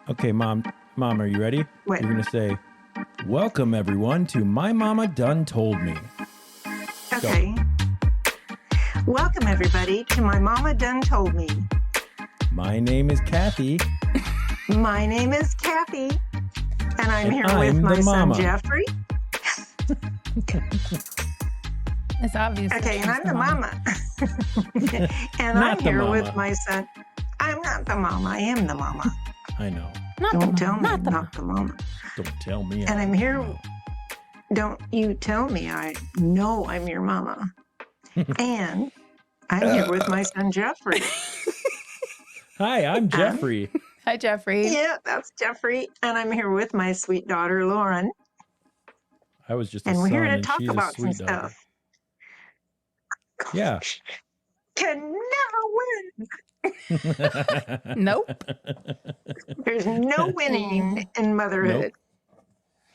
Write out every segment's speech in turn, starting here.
Okay, Mom, are you ready? What? You're going to say, welcome everyone to My Mama Done Told Me. Okay. Welcome everybody to My Mama Done Told Me. My name is Kathy. My name is Kathy, and I'm here I'm with my the son mama. Jeffrey. It's obvious. Okay, and I'm the mama. And Not I'm the here mama. with my son. I'm not the mama. I am the mama. I know. Don't tell me I'm not the mama. Don't tell me. And I'm here. Don't you tell me I know I'm your mama. And I'm here with my son Jeffrey. Hi, I'm Jeffrey. Hi, Jeffrey. Yeah, that's Jeffrey. And I'm here with my sweet daughter, Lauren. I was just a And son, we're here to and talk she's a about some sweet daughter. stuff. Yeah. Can never win. Nope. There's no winning in motherhood.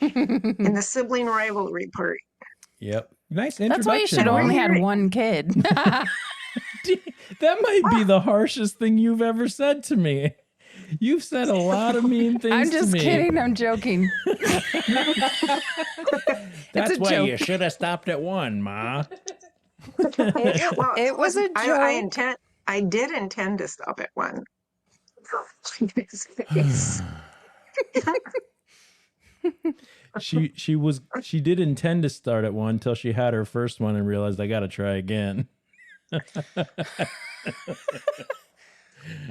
In the sibling rivalry part. Yep. Nice introduction. That's why you should have Mom. only had one kid. That might be the harshest thing you've ever said to me. You've said a lot of mean things I'm to just me. kidding. I'm joking. That's a why joke. you should have stopped at one, Ma. It was a joke. I did intend to stop at one. She did intend to start at one until she had her first one and realized I got to try again.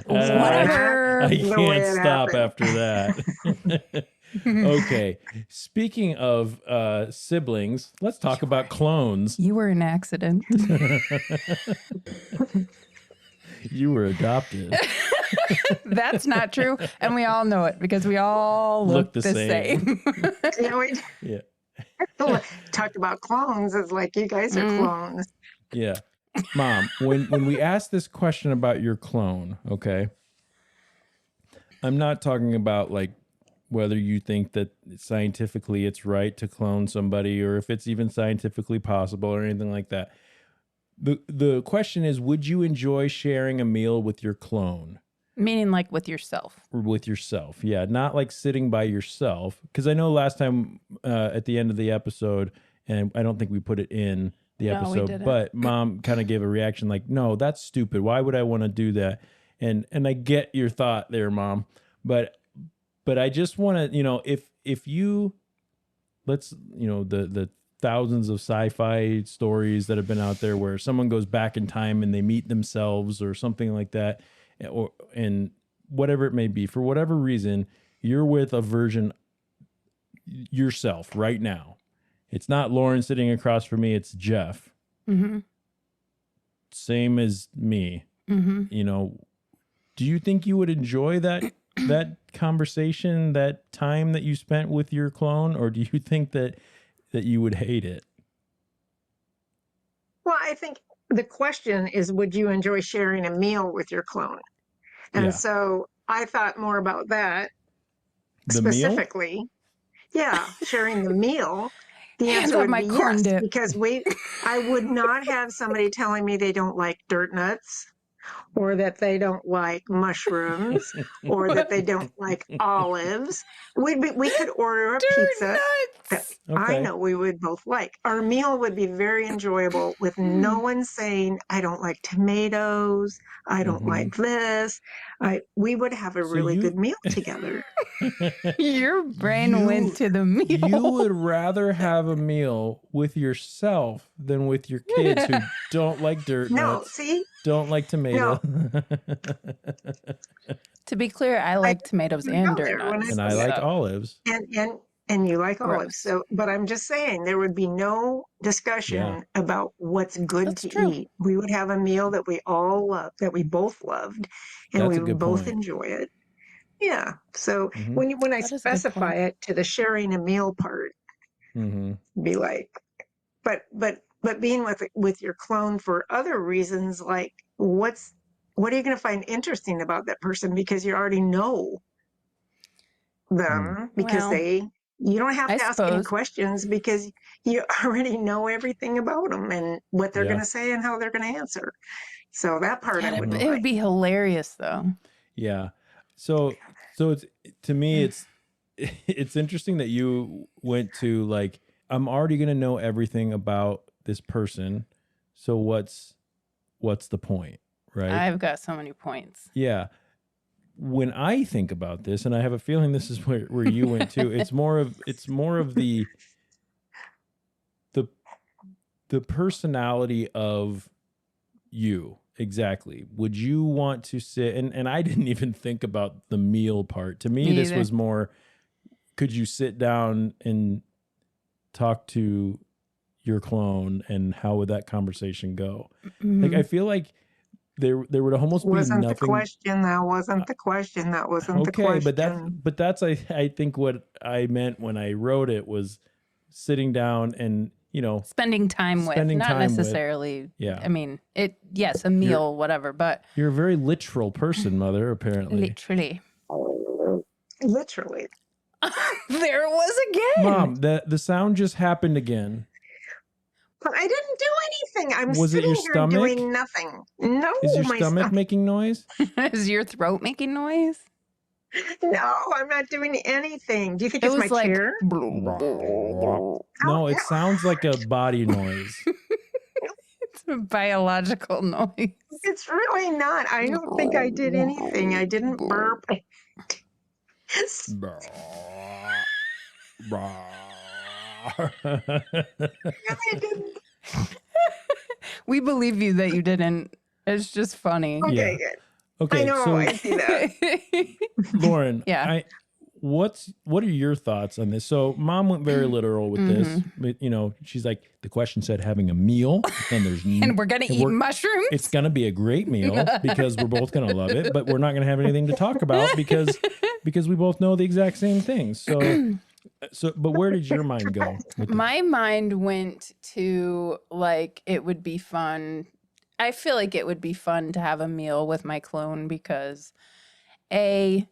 Whatever. I The way can't it stop happened. after that. Okay. Speaking of siblings, let's talk about clones. You were an accident. You were adopted. That's not true. And we all know it because we all look the same. You know, we Yeah. talked about clones. It's like you guys are clones. Yeah. Mom, when we ask this question about your clone, okay, I'm not talking about like whether you think that scientifically it's right to clone somebody or if it's even scientifically possible or anything like that. The question is, would you enjoy sharing a meal with your clone? Meaning like with yourself. With yourself, yeah, not like sitting by yourself. Because I know last time at the end of the episode, and I don't think we put it in the No, we episode, didn't. but Mom kind of gave a reaction like, "No, that's stupid. Why would I want to do that?" And I get your thought there, Mom, but I just want to, if you, let's, the thousands of sci-fi stories that have been out there where someone goes back in time and they meet themselves or something like that, and whatever it may be, for whatever reason, you're with a version yourself right now. It's not Lauren sitting across from me. It's Jeff. Mm-hmm. Same as me. Mm-hmm. Do you think you would enjoy that conversation, that time that you spent with your clone, or do you think that you would hate it? Well, I think the question is, would you enjoy sharing a meal with your clone? And Yeah. so I thought more about that The meal? specifically. Yeah, sharing the meal. The Hands answer up would my be corn yes, dip. because I would not have somebody telling me they don't like dirt nuts, or that they don't like mushrooms, or that they don't like olives. We could order a pizza that I Okay. know we would both like. Our meal would be very enjoyable with no one saying, I don't like tomatoes, I don't like this. We would have a So really you- good meal together. Your brain went to the meal. You would rather have a meal with yourself than with your kids who don't like dirt No, nuts, see? don't like tomato. To be clear, I like tomatoes and know dirt there when nuts. And I like olives. And you like Gross. olives. So, but I'm just saying there would be no discussion about what's good That's to true. eat. We would have a meal that we all love, that we both loved, and That's we a would good both point. enjoy it. Yeah. So Mhm. when I That is a good specify point. it to the sharing a meal part, be like, but being with your clone for other reasons, like what are you going to find interesting about that person because you already know them because Well, you don't have I to ask any suppose. questions because you already know everything about them and what they're Yeah. going to say and how they're going to answer. So that part I God, wouldn't it would like. be hilarious, though. Yeah. So So it's, to me, it's interesting that you went to like, I'm already going to know everything about this person. So what's the point? Right. I've got so many points. Yeah. When I think about this, and I have a feeling this is where you went to, it's more of the personality of you. Exactly. Would you want to sit, and I didn't even think about the meal part. To me, this was more, could you sit down and talk to your clone, and how would that conversation go? Like, I feel like there would almost be Wasn't nothing. the question. That wasn't the question. That wasn't the Okay, question. but that's I think what I meant when I wrote it was sitting down and, spending time with, not necessarily. Yeah. I mean, yes, a meal, whatever, but you're a very literal person, Mother, apparently. literally. Literally. There it was again. Mom, the sound just happened again. But I didn't do anything. I'm Was it sitting your here stomach? doing nothing. No, Is your my stomach making noise? Is your throat making noise? No, I'm not doing anything. Do you think It it's my was like, chair? No, it sounds like a body noise. it's a biological noise. It's really not. I don't think I did anything. I didn't burp. I didn't. We believe you that you didn't. It's just funny. Okay, Yeah. good. Okay, I know. so I see that. Lauren, Yeah. what are your thoughts on this? So Mom went very literal with this, Mm-hmm. but she's like, the question said having a meal, and there's And we're gonna eat mushrooms. It's gonna be a great meal because we're both gonna love it, but we're not gonna have anything to talk about because we both know the exact same things. So, but where did your mind go? My mind went to like, it would be fun. I feel like it would be fun to have a meal with my clone because the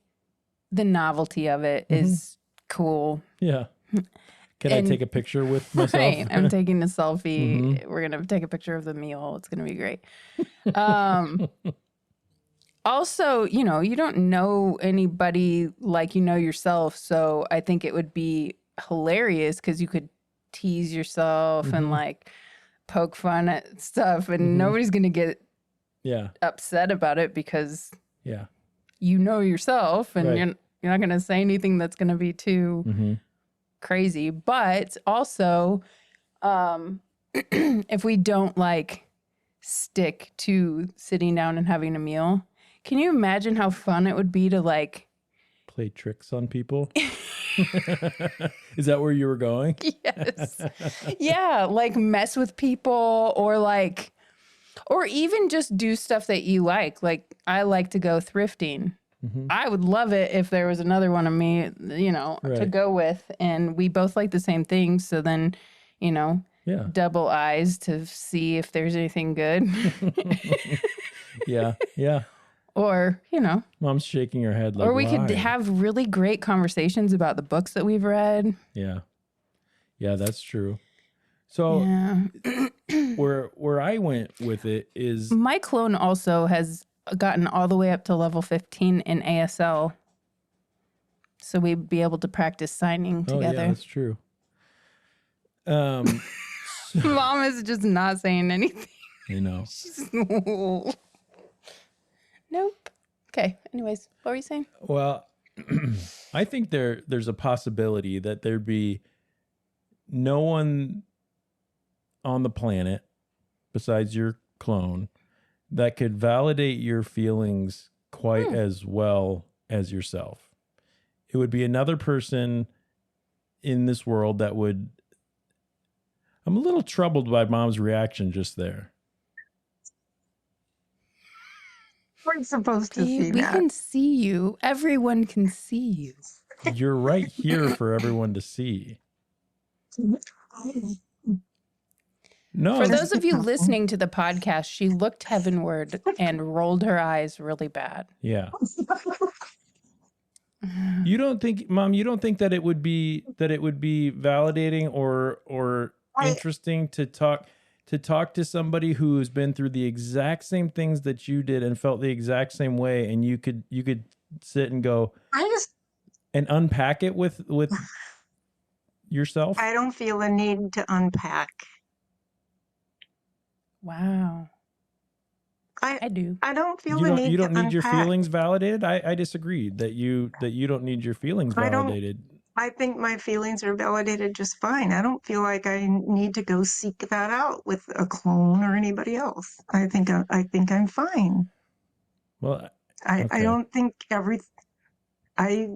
novelty of it is cool. Yeah. Can I take a picture with myself? Right. I'm taking a selfie. We're going to take a picture of the meal. It's going to be great. Also, you don't know anybody like you know yourself. So I think it would be hilarious because you could tease yourself and like poke fun at stuff, and nobody's going to get upset about it because you know yourself, and you're not going to say anything that's going to be too crazy. But also, if we don't like stick to sitting down and having a meal, can you imagine how fun it would be to like play tricks on people? Is that where you were going? Yes. Yeah, like mess with people or even just do stuff that you like. Like I like to go thrifting. I would love it if there was another one of me, to go with, and we both like the same things. So then, double eyes to see if there's anything good. Yeah. Or, Mom's shaking her head like, or we why? could have really great conversations about the books that we've read. Yeah, that's true. So where I went with it is my clone also has gotten all the way up to level 15 in ASL. So we'd be able to practice signing together. Oh, yeah, that's true. Mom is just not saying anything. She's nope. Okay. Anyways, what were you saying? Well, I think there's a possibility that there'd be no one on the planet besides your clone that could validate your feelings quite as well as yourself. It would be another person in this world that would... I'm a little troubled by Mom's reaction just there. We're supposed to see We that. can see you. Everyone can see you. You're right here for everyone to see. No. For those of you listening to the podcast, she looked heavenward and rolled her eyes really bad. Yeah. You don't think, Mom, that it would be validating or interesting to talk to somebody who's been through the exact same things that you did and felt the exact same way, and you could sit and go and unpack it with yourself? I don't feel a need to unpack. Wow. I do. I don't feel You the don't need you don't to need your unpack. feelings validated? I disagree that you don't need your feelings I don't- validated. I think my feelings are validated just fine. I don't feel like I need to go seek that out with a clone or anybody else. I think I'm fine. Well, I okay. don't think I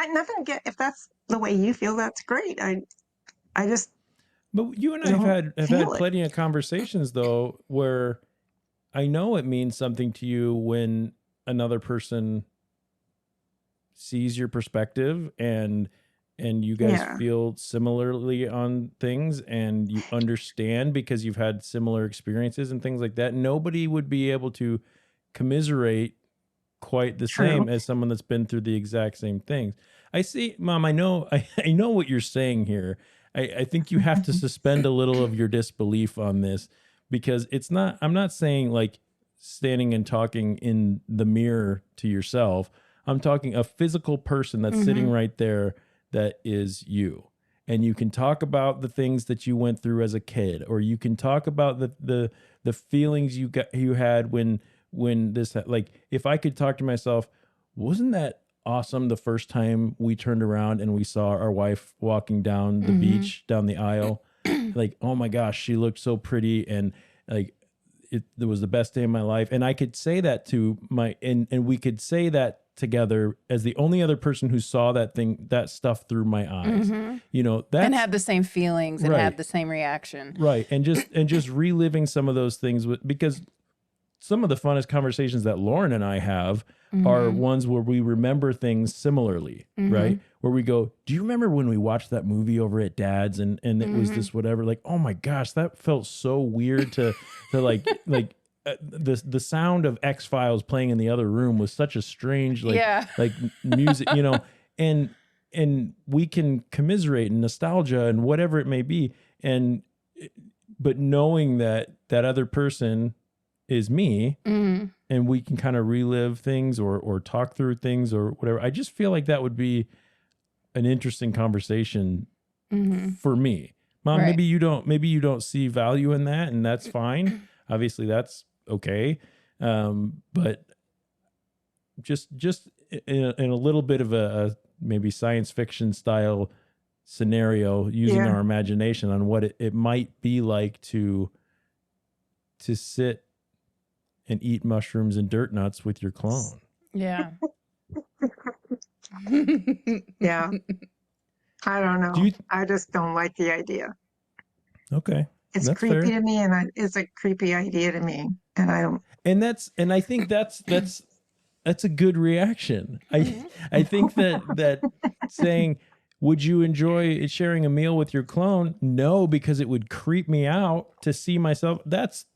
nothing get if that's the way you feel, that's great. I just But you and I don't have had feel it. plenty of conversations though where I know it means something to you when another person sees your perspective and you guys Yeah. feel similarly on things and you understand because you've had similar experiences and things like that. Nobody would be able to commiserate quite the True. same as someone that's been through the exact same things. I see, Mom, I know I know what you're saying here. I think you have to suspend a little of your disbelief on this because I'm not saying like standing and talking in the mirror to yourself. I'm talking a physical person that's sitting right there that is you. And you can talk about the things that you went through as a kid, or you can talk about the feelings you had when this, like, if I could talk to myself, wasn't that awesome the first time we turned around and we saw our wife walking down the beach, down the aisle? Like, oh my gosh, she looked so pretty, and like it was the best day of my life. And I could say that to and we could say that together as the only other person who saw that stuff through my eyes. You know, that's, And had the same feelings and Right. had the same reaction. right. And just reliving some of those things because some of the funnest conversations that Lauren and I have are ones where we remember things similarly, right? Where we go, do you remember when we watched that movie over at Dad's and it was this whatever? Like, oh my gosh, that felt so weird to like the sound of X-Files playing in the other room was such a strange like music, you know, and we can commiserate and nostalgia and whatever it may be, but knowing that other person is me, and we can kind of relive things or talk through things or whatever. I just feel like that would be an interesting conversation for me. Mom, Right. maybe you don't see value in that, and that's fine. Obviously that's okay. But just in a little bit of a maybe science fiction style scenario, using our imagination on what it might be like to sit and eat mushrooms and dirt nuts with your clone. Yeah. Yeah. I don't know. Do you- I just don't like the idea. Okay. It's That's creepy fair. to me, and it's a creepy idea to me, and I don't. And I think that's a good reaction. I think that saying, would you enjoy sharing a meal with your clone? No, because it would creep me out to see myself. That's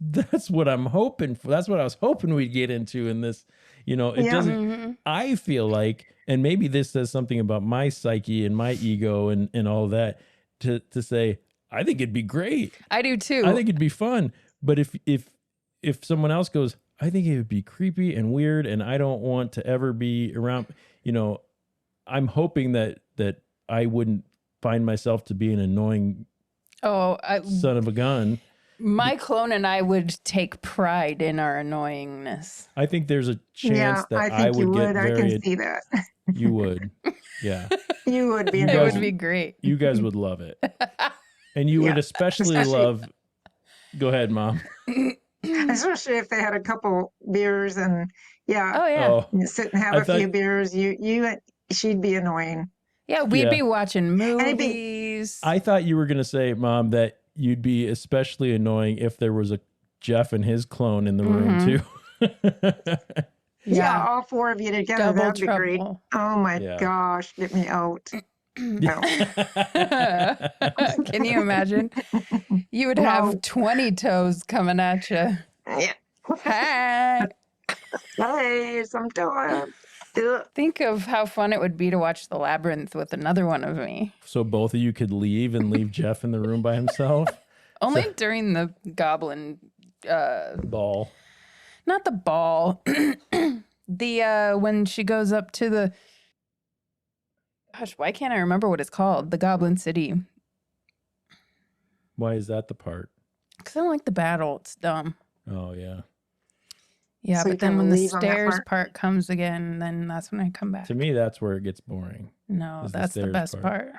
what I'm hoping for. That's what I was hoping we'd get into in this. You know, it doesn't, I feel like, and maybe this says something about my psyche and my ego and all that, to say, I think it'd be great. I do too. I think it'd be fun. But if someone else goes, I think it would be creepy and weird, and I don't want to ever be around, you know, I'm hoping that I wouldn't find myself to be an annoying son of a gun. My clone and I would take pride in our annoyingness. I think there's a chance that I think you would get would. I can see that. You would. Yeah. You would be. You It guys- would be great. You guys would love it. And you would especially love, go ahead, Mom. Especially if they had a couple beers and Oh yeah. you sit and have I a thought- few beers. She'd be annoying. Yeah, we'd Yeah. be watching it'd be- movies. I thought you were going to say, Mom, that you'd be especially annoying if there was a Jeff and his clone in the room too. Yeah, all four of you together. Double That'd be great. trouble. Oh my Yeah. gosh, get me out. No. Can you imagine? You would No. have 20 toes coming at you. Yeah. Hey. Hey, sometimes. Ugh. Think of how fun it would be to watch The Labyrinth with another one of me. So both of you could leave and leave Jeff in the room by himself? Only during the goblin, Ball. not the ball. The when she goes up to the, gosh, why can't I remember what it's called? The Goblin City. Why is that the part? Because I don't like the battle. It's dumb. Oh yeah. Yeah, So you but then can when the leave on that stairs part? part comes again, then that's when I come back. To me, that's where it gets boring. No, is the that's the stairs best part. part.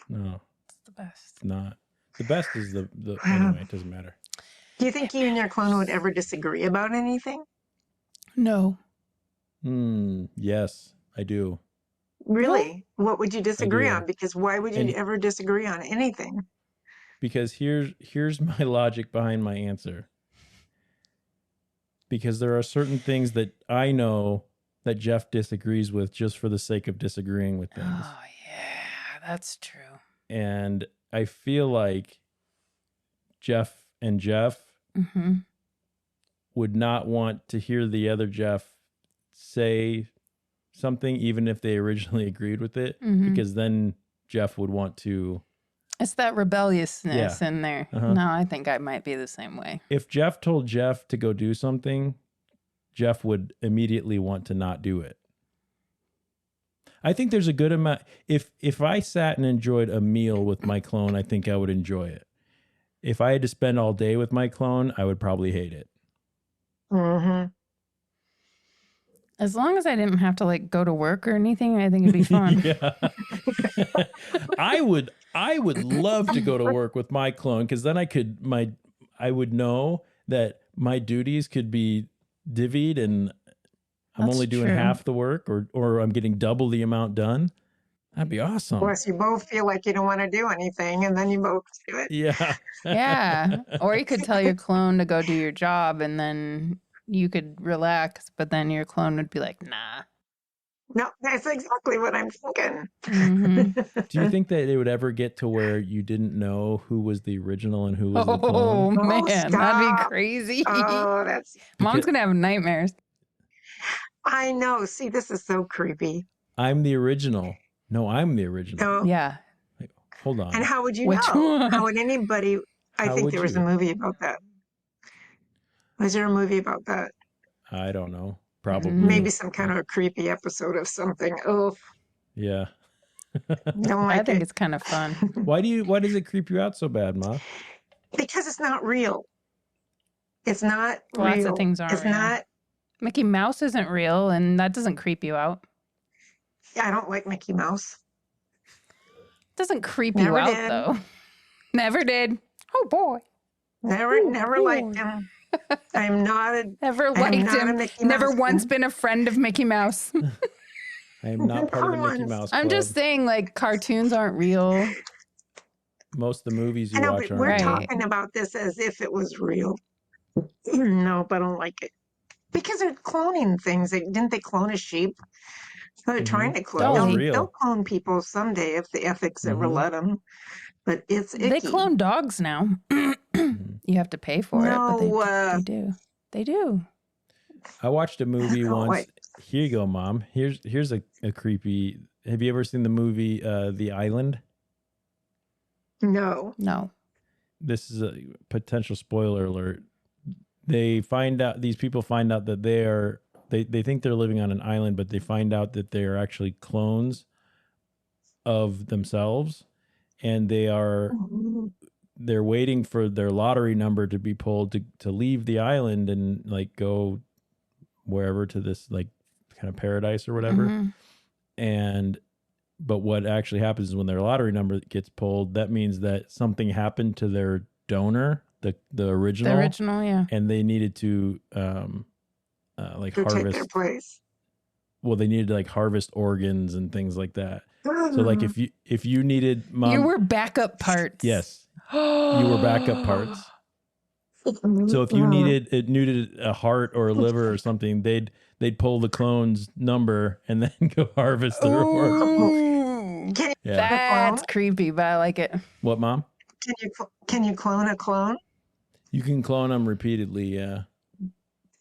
No, It's the best. it's not. The best is the Wow. anyway. It doesn't matter. Do you think you and your clone would ever disagree about anything? No. Yes, I do. Really? What would you disagree do. on? Because why would you And ever disagree on anything? because here's my logic behind my answer. Because there are certain things that I know that Jeff disagrees with just for the sake of disagreeing with things. Oh, yeah, that's true. And I feel like Jeff Mm-hmm. would not want to hear the other Jeff say something, even if they originally agreed with it, Mhm. because then Jeff would want to. It's that rebelliousness Yeah. in there. Uh-huh. No, I think I might be the same way. If Jeff told Jeff to go do something, Jeff would immediately want to not do it. I think there's a good amount. If I sat and enjoyed a meal with my clone, I think I would enjoy it. If I had to spend all day with my clone, I would probably hate it. Mm-hmm. As long as I didn't have to like go to work or anything, I think it'd be fun. Yeah. I would love to go to work with my clone, because then I would know that my duties could be divvied and I'm That's only doing true. half the work, or I'm getting double the amount done. That'd be awesome. Plus, you both feel like you don't want to do anything, and then you both do it. Yeah. Yeah. Or you could tell your clone to go do your job and then you could relax, but then your clone would be like, nah. No, that's exactly what I'm thinking. Mhm. Do you think that they would ever get to where you didn't know who was the original and who was the Oh, clone? man, that'd be stop. crazy. Oh, that's. Mom's Because going to have nightmares. I know. See, this is so creepy. I'm the original. No, I'm the original. Oh, Yeah. Like, hold on. and how would you Which know? one? How would anybody? I How think would there was you? a movie about that. Was there a movie about that? I don't know. Probably. Maybe some kind of a creepy episode of something. Oh, Yeah. don't I like think it. it's kind of fun. Why does it creep you out so bad, Ma? Because it's not real. It's not Lots real. of things aren't It's real. not. Mickey Mouse isn't real, and that doesn't creep you out. I don't like Mickey Mouse. Doesn't creep Never you out, did. though. Never did. Oh, boy. Never liked him. I'm not a. Never I'm liked not a him. Mickey Never Mouse once fan. been a friend of Mickey Mouse. I am not part of the Mickey Come on. Mouse I'm Club. just saying, like, cartoons aren't real. Most of the movies I you know, watch but aren't we're Right. real. talking about this as if it was real. No, but I don't like it because they're cloning things. Didn't they clone a sheep? They're trying to clone. Dolly. That's real. They'll clone people someday if the ethics ever Mhm. let them. But it's icky. They clone dogs now. You have to pay for it, but No, they do. They do. I watched a movie Oh, once. wait. Here you go, Mom. Here's a creepy. Have you ever seen the movie The Island? no. No. This is a potential spoiler alert. These people find out that they think they're living on an island, but they find out that they are actually clones of themselves, and they're waiting for their lottery number to be pulled to leave the island and like go wherever to this like kind of paradise or whatever. Mhm. But what actually happens is when their lottery number gets pulled, that means that something happened to their donor, the original, The original, yeah. and they needed to like To take their harvest. place. Well, they needed to like harvest organs and things like that. So like if you needed, Mom, You were backup parts. yes, you were backup parts. So if you needed a heart or a liver or something, they'd pull the clone's number and then go harvest their organ. Ooh. Can you, Yeah. That's creepy, but I like it. What, Mom? can you clone a clone? You can clone them repeatedly. Yeah.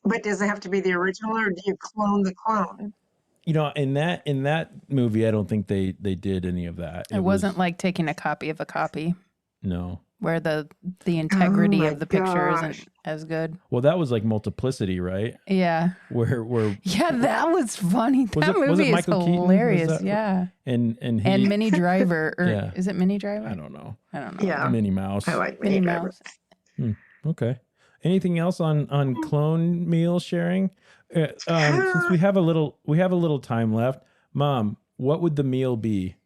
But does it have to be the original, or do you clone the clone? You know, in that movie, I don't think they did any of that. It wasn't like taking a copy of a copy. No. where the integrity my of the picture gosh. isn't as good. Well, that was like Multiplicity, right? Yeah. Where Yeah, that was funny. Was That it movie is Michael Keaton? Was hilarious. that- Yeah. and he, And Minnie Driver. Or Yeah. is it Minnie Driver? I don't know. I don't know. Yeah. Minnie Mouse. I like Minnie Minnie Driver. Mouse. Okay. Anything else on clone meal sharing? Since we have a little time left, Mom, what would the meal be?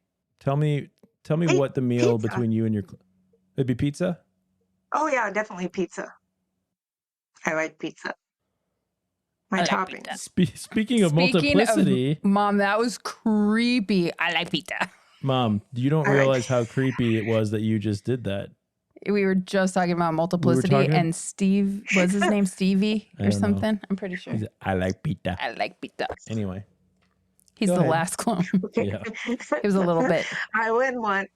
Tell me what the meal Pizza. between you and your it'd be pizza? Oh yeah, definitely pizza. I like pizza. My I like toppings. pizza. Speaking of multiplicity, Mom, that was creepy. I like pizza. Mom, you don't All right. realize how creepy it was that you just did that. We were just talking about multiplicity, talking- and Steve, was his name Stevie I or don't know. something? I'm pretty sure. He's, I like pizza. I like pizza. Anyway, He's Go the ahead. last clone. Yeah. It was a little bit. I would want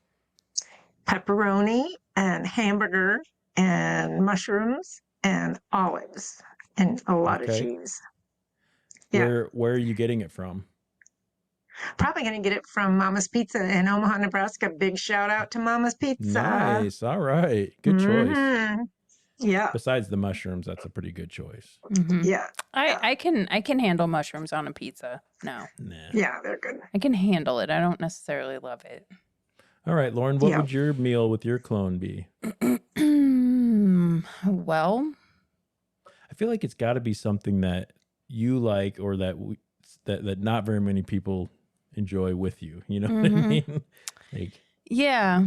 pepperoni and hamburger and mushrooms and olives and a lot of Okay. cheese. Yeah. Where are you getting it from? Probably going to get it from Mama's Pizza in Omaha, Nebraska. Big shout out to Mama's Pizza. Nice. All right. Good choice. Mhm. Yeah. Besides the mushrooms, that's a pretty good choice. Mhm. Yeah. I can handle mushrooms on a pizza. No, Nah. Yeah. They're good. I can handle it. I don't necessarily love it. All right, Lauren, what Yeah. would your meal with your clone be? Well, I feel like it's got to be something that you like or that that not very many people enjoy with you. You know what I Mhm. mean? Like, yeah.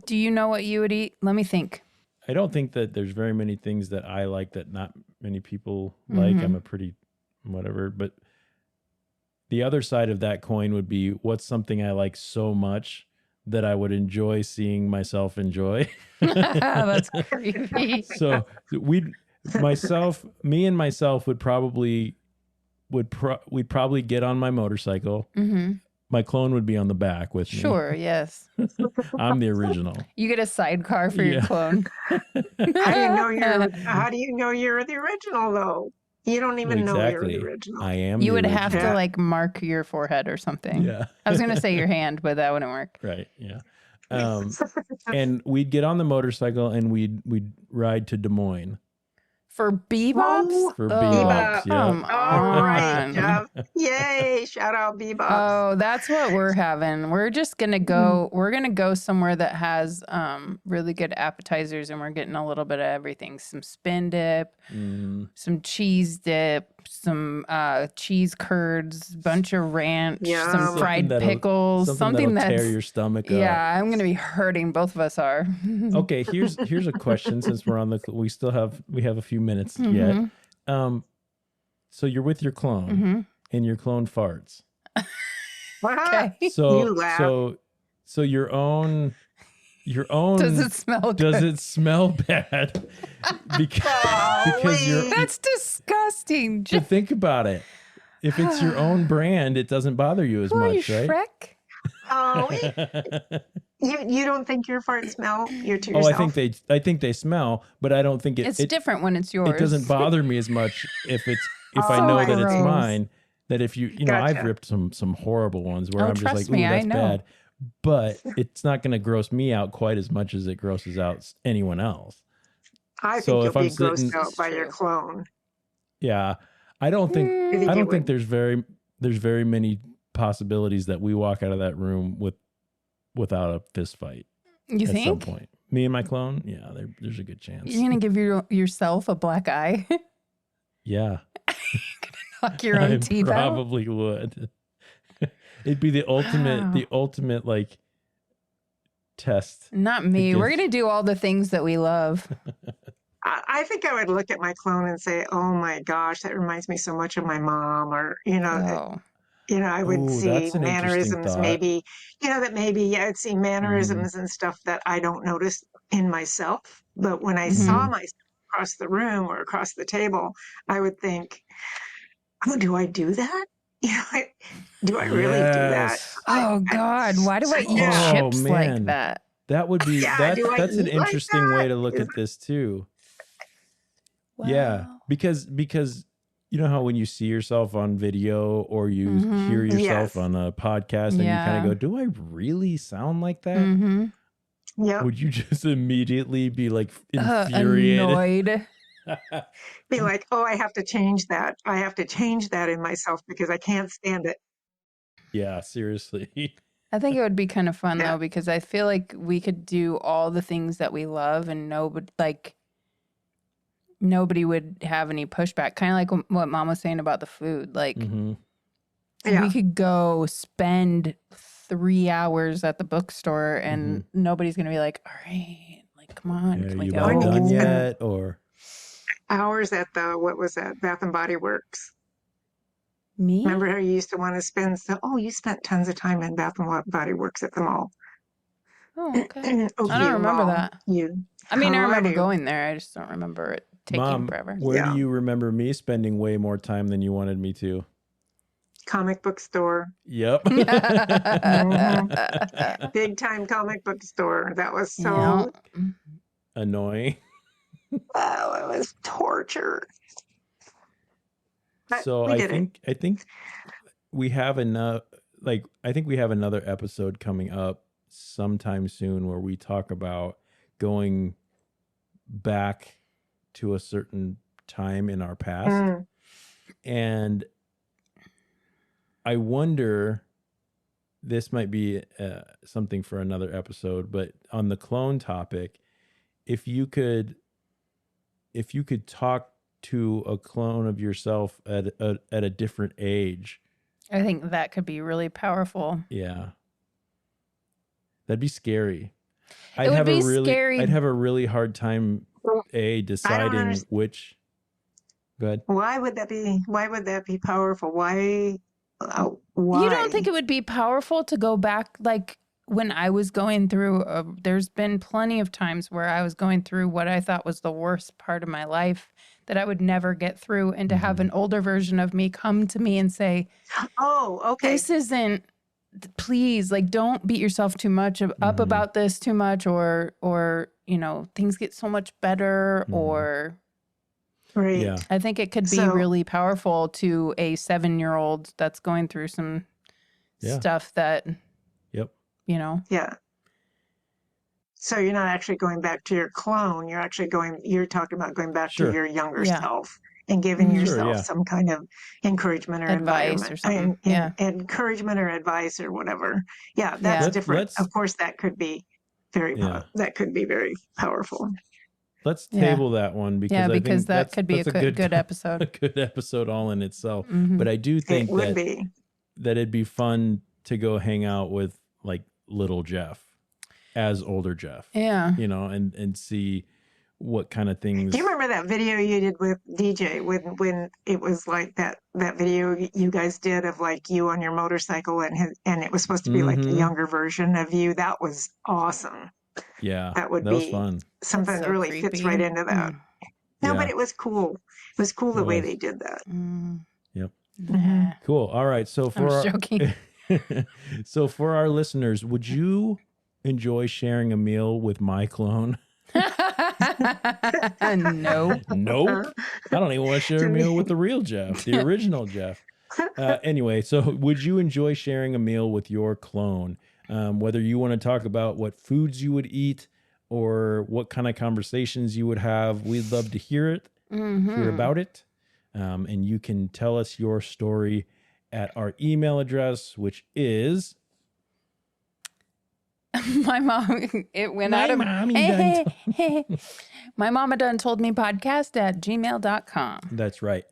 Do you know what you would eat? Let me think. I don't think that there's very many things that I like that not many people like. Mhm. I'm a pretty whatever, but the other side of that coin would be what's something I like so much that I would enjoy seeing myself enjoy. That's creepy. So me and myself would probably we'd probably get on my motorcycle. Hmm. My clone would be on the back with me. Sure. Yes. I'm the original. You get a sidecar for your Yeah. clone. How do you know you're the original though? You don't even know you're the original. I am. You the would have to Yeah. like mark your forehead or something. Yeah. I was gonna say your hand, but that wouldn't work. Right. Yeah. And we'd get on the motorcycle and we'd ride to Des Moines For bebops? for Oh, bebops. Yeah. Come All right, on. Jeff. Yay. Shout out Bebop. Oh, that's what we're having. We're just gonna go. We're gonna go somewhere that has really good appetizers, and we're getting a little bit of everything: some spin dip, Mm, some cheese dip, some cheese curds, bunch of ranch, Yum. some fried Something that'll- pickles, something that'll that's tear your stomach up. yeah. I'm gonna be hurting. Both of us are. Okay, here's a question since we're on we have a few minutes yet. So you're with your clone Mhm. and your clone farts. Okay. So You laugh. so your own Does it smell good? does it smell bad? because you're That's disgusting. to think about it. If it's your own brand, it doesn't bother you as Who are you, much, right? Shrek? Oh, you don't think your farts smell? You're to Oh, yourself. I think they smell, but I don't think It's it different when it's yours. it doesn't bother me as much if I Oh, know I that it's see. mine. That if you know, I've Gotcha. ripped some horrible ones where Oh, I'm just trust like, me, ooh, I that's know. bad. But it's not going to gross me out quite as much as it grosses out anyone else. I So think if you'll I'm be grossed sitting- out by your True. clone. Yeah, I don't think I think I you don't think would. there's very many possibilities that we walk out of that room without a fist fight You at some think? point. Me and my clone, yeah, there's a good chance. You're gonna give yourself a black eye? Yeah, Knock your own I teeth out? probably would. It'd be the ultimate like test. Not me. We're Against- gonna do all the things that we love. I think I would look at my clone and say, "Oh my gosh, that reminds me so much of my mom," or Oh. I would Ooh, see that's an interesting mannerisms, thought. maybe, I'd see mannerisms and stuff that I don't notice in myself. But when I saw myself across the room or across the table, I would think, "Oh, do I do that? Do I really do that?" Yes. Oh God, why do I eat Yeah. chips Oh, like man. that? That would be Yeah, do I that's an eat like interesting way that? to look Is- at this too. Yeah, Wow. because you know how when you see yourself on video or you Mhm. hear yourself Yes. on a podcast and you kind Yeah. of go, "Do I really sound like that?" Mm-hmm. Yep. Would you just immediately be like infuriated? Annoyed. Be like, oh, I have to change that. I have to change that in myself because I can't stand it. Yeah, seriously. I think it would be kind of fun Yeah. though, because I feel like we could do all the things that we love and nobody would have any pushback. Kind of like what Mom was saying about the food. Like Hmm. Yeah. we could go spend 3 hours at the bookstore and nobody's going to be like, all right, like, come on, Are can we you go? about done Oh. yet? Or Hours at the, what was that? Bath and Body Works. Me? Remember how you used to want to spend you spent tons of time in Bath and Body Works at the mall. Oh, okay. Oh, I don't you remember mall. that. You. I mean, I Oh, remember do. going there. I just don't remember it taking Mom, forever. where do Yeah. you remember me spending way more time than you wanted me to? Comic book store. Yep. Big time comic book store. That was Yeah. so, Annoying. oh, it was torture. But So we I did it. think we have enough. Like, I think we have another episode coming up sometime soon where we talk about going back to a certain time in our past. Mm. And I wonder, this might be something for another episode, but on the clone topic, if you could talk to a clone of yourself at a different age, I think that could be really powerful. yeah, that'd be scary. It would be scary. I'd have a really hard time I don't deciding understand. which. Go ahead. Why would that be powerful? Why? You don't think it would be powerful to go back? Like when I was going through, there's been plenty of times where I was going through what I thought was the worst part of my life that I would never get through. And to have an older version of me come to me and say, Oh, okay. this isn't, please, like, don't beat yourself too much up about this too much, or, you know, things get so much better, or Right. Yeah. I think it could be So- really powerful to a 7-year-old that's going through some Yeah. stuff that, Yep. you know. Yeah. So you're not actually going back to your clone. You're talking about going back Sure. to your younger Yeah. self and giving Mhm. Sure, yourself yeah. some kind of encouragement or Advice or something. Yeah. encouragement or advice or whatever. Yeah, that's Yeah. different. Let's- Of course, that could be very Yeah. that could be very powerful. Let's Yeah. table that one because Yeah, I because think that could be a good a episode. good episode all in itself. Mhm. But I do It think would that be. that it'd be fun to go hang out with like little Jeff as older Jeff, Yeah. you know, and see what kind of things. Do you remember that video you did with DJ when it was like that video you guys did of like you on your motorcycle and it was supposed to be like a Mhm. younger version of you? That was awesome. Yeah, That would was be fun. something That's that so really fits creepy. right into that. Mm. No, Yeah. but it was cool. It was cool the It way was. they did that. Mm. Yep. Nah. Cool. All right. So I'm for just joking. so for our listeners, would you enjoy sharing a meal with my clone? No. Nope. I don't even want to share a meal with the real Jeff, the original Jeff. Anyway, so would you enjoy sharing a meal with your clone? Whether you want to talk about what foods you would eat or what kind of conversations you would have, we'd love to hear it, hear about it. And you can tell us your story at our email address, which is My mom, it went out of mommy done My mama done told me podcast at gmail.com. That's right.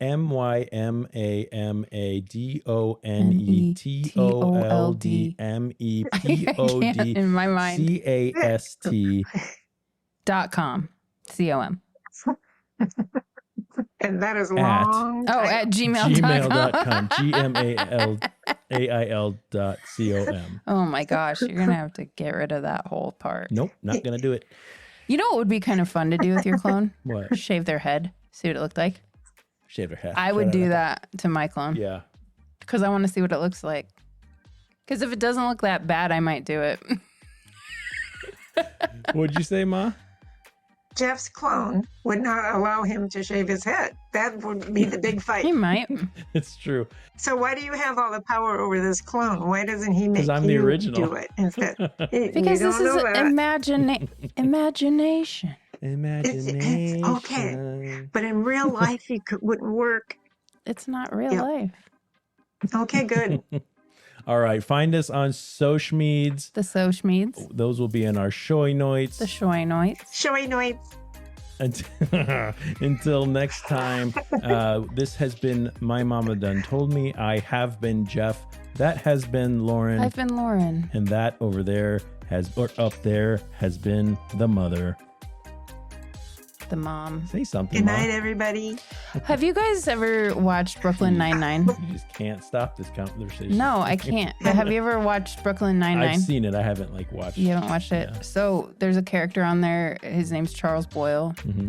MYMAMADONETOLDMEPOD In my mind. CAST.com. .com. And that is long. Oh, at gmail.com. gmail.com. GMAIL.com. Oh my gosh, you're going to have to get rid of that whole part. Nope, not going to do it. You know what would be kind of fun to do with your clone? What? Shave their head. See what it looked like. Shave their head. I would do that to my clone. Yeah. Because I want to see what it looks like. Because if it doesn't look that bad, I might do it. What'd you say, Ma? Jeff's clone would not allow him to shave his head. That would be the big He fight. might. It's true. So why do you have all the power over this clone? Why doesn't he make I'm the you original. do it instead? Because you this don't is know that. imagination. Imagination. It's okay. But in real life, he wouldn't work. It's not real Yep. life. Okay, good. All right. Find us on social medias. The Sochmeads, Those will be in our showy notes. the Shoinoids. Showy noise. Until next time, this has been My Mama Done Told Me. I have been Jeff. That has been Lauren. I've been Lauren. And that over there or up there has been the mother. The mom. Say something. Good night, Mom. everybody. Have you guys ever watched Brooklyn Nine-Nine? You just can't stop this conversation. No, I can't. But have you ever watched Brooklyn Nine-Nine? I've seen it. I haven't watched. You haven't watched it? Yeah. So there's a character on there. His name's Charles Boyle. Mm-hmm.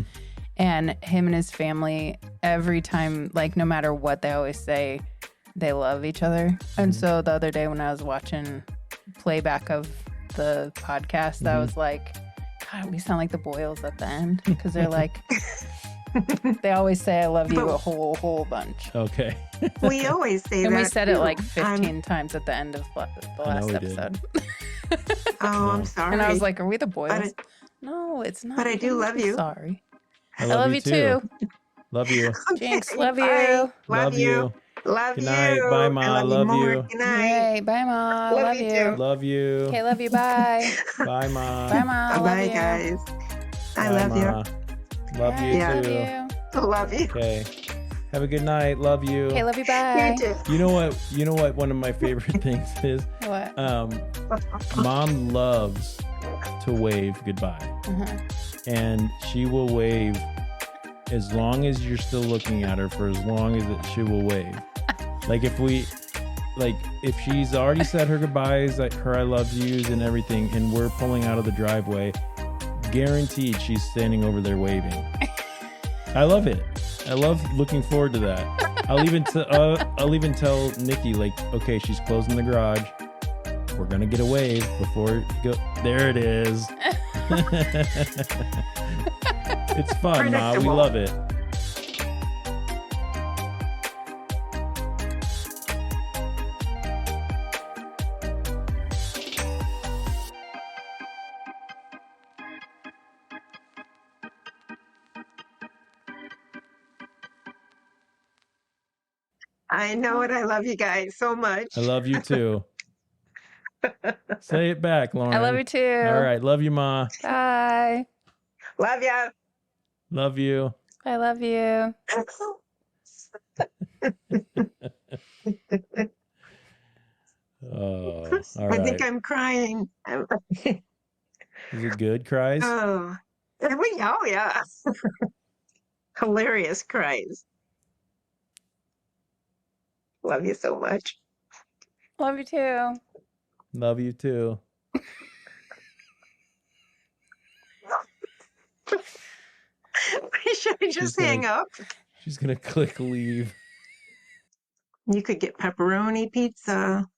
And him and his family, every time, no matter what they always say, they love each other. And so the other day when I was watching playback of the podcast, I was like, God, we sound like the Boyles at the end. Because they're like, they always say I love you a whole bunch. Okay. We always say And that. we said it too. 15 times at the end of the last we did. episode. Oh, I'm sorry. And I was like, are we the Boyles? But No, it's not. but I do love you. Sorry. I love you too. Love you. Jinx, Okay, love bye. you. Love you. Love Good you. night. Bye, Ma. I Love more. you. Good night. Yay. Bye, Ma. Love Love you you. too. Love you. Okay, love you. Bye. Bye, Ma. Bye, Ma. Love Bye, you. guys. I Bye, love Ma. you. Love you Yeah. Love too. you. Love you. Okay. Have a good night. Love you. Okay, love you. Bye. You too. You know what one of my favorite things is? What? Mom loves to wave goodbye. Uh-huh. And she will wave as long as you're still looking at her, for as long as she will wave. If she's already said her goodbyes, her I love yous and everything, and we're pulling out of the driveway, guaranteed she's standing over there waving. I love it. I love looking forward to that. I'll even tell Nikki, okay, she's closing the garage. We're gonna get a wave before it go. There it is. It's fun, Ma. We Predictable. love it. I know it. I love you guys so much. I love you too. Say it back, Lauren. I love you too. All right. Love you, Ma. Bye. Love ya. Love you. I love you. Oh, all I right. think I'm crying. Is it good, cries? Oh, yeah. Hilarious cries. Love you so much. Love you too. Love you too. Should I just gonna- hang up? She's gonna click leave. You could get pepperoni pizza.